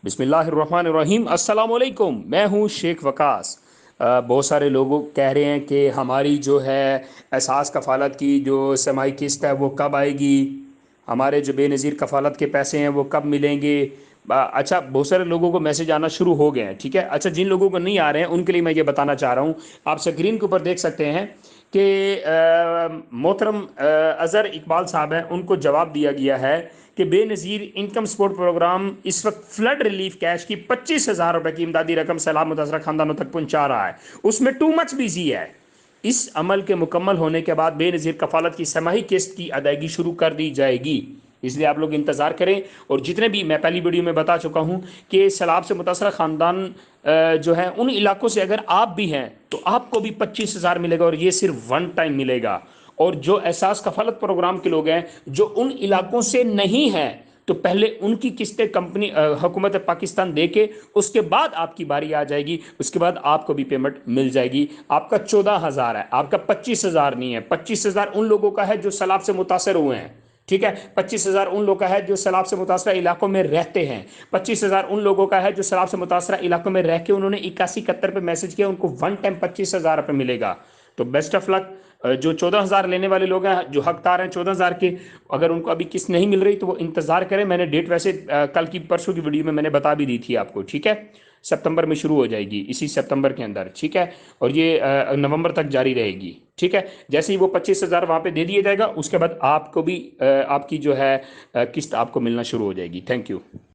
بسم اللہ الرحمن الرحیم، السلام علیکم، میں ہوں شیخ وقاص۔ بہت سارے لوگوں کہہ رہے ہیں کہ ہماری جو ہے احساس کفالت کی جو سمائی قسط ہے وہ کب آئے گی، ہمارے جو بے نظیر کفالت کے پیسے ہیں وہ کب ملیں گے۔ اچھا، بہت سارے لوگوں کو میسج آنا شروع ہو گئے ہیں، ٹھیک ہے۔ اچھا، جن لوگوں کو نہیں آ رہے ہیں ان کے لیے میں یہ بتانا چاہ رہا ہوں۔ آپ سکرین کے اوپر دیکھ سکتے ہیں کہ محترم اظہر اقبال صاحب ہیں، ان کو جواب دیا گیا ہے کہ بے نظیر انکم سپورٹ پروگرام اس وقت فلڈ ریلیف کیش کی 25,000 روپے کی امدادی رقم سیلاب متاثرہ خاندانوں تک پہنچا رہا ہے۔ اس میں ٹو مچ بزی ہے۔ اس عمل کے مکمل ہونے کے بعد بے نظیر کفالت کی سماہی قسط کی ادائیگی شروع کر دی جائے گی، اس لیے آپ لوگ انتظار کریں۔ اور جتنے بھی میں پہلی ویڈیو میں بتا چکا ہوں کہ سیلاب سے متاثرہ خاندان جو ہے ان علاقوں سے اگر آپ بھی ہیں تو آپ کو بھی 25,000 ملے گا، اور یہ صرف ون ٹائم ملے گا۔ اور جو احساس کفالت پروگرام کے لوگ ہیں جو ان علاقوں سے نہیں ہیں تو پہلے ان کی قسطیں کمپنی حکومت پاکستان دے کے اس کے بعد آپ کی باری آ جائے گی، اس کے بعد آپ کو بھی پیمنٹ مل جائے گی۔ آپ کا 14,000 ہے، آپ کا 25,000 نہیں ہے۔ 25,000 ان لوگوں کا ہے جو سیلاب سے متاثر ہوئے ہیں، ٹھیک ہے۔ 25,000 ان لوگوں کا ہے جو سیلاب سے متاثرہ علاقوں میں رہتے ہیں۔ 25,000 ان لوگوں کا ہے جو سیلاب سے متاثرہ علاقوں میں رہ کے انہوں نے 8171 پہ میسج کیا، ان کو ون ٹائم 25,000 روپے ملے گا۔ تو بیسٹ آف لک۔ جو 14,000 لینے والے لوگ ہیں، جو حقدار ہیں 14,000 کے، اگر ان کو ابھی قسط نہیں مل رہی تو وہ انتظار کریں۔ میں نے ڈیٹ ویسے کل کی پرسوں کی ویڈیو میں نے بتا بھی دی تھی آپ کو، ٹھیک ہے۔ سپتمبر میں شروع ہو جائے گی، اسی سپتمبر کے اندر، ٹھیک ہے۔ اور یہ نومبر تک جاری رہے گی، ٹھیک ہے۔ جیسے ہی وہ 25,000 وہاں پہ دے دیا جائے گا، اس کے بعد آپ کو بھی آپ کی جو ہے قسط آپ کو ملنا شروع ہو جائے گی۔ Thank you.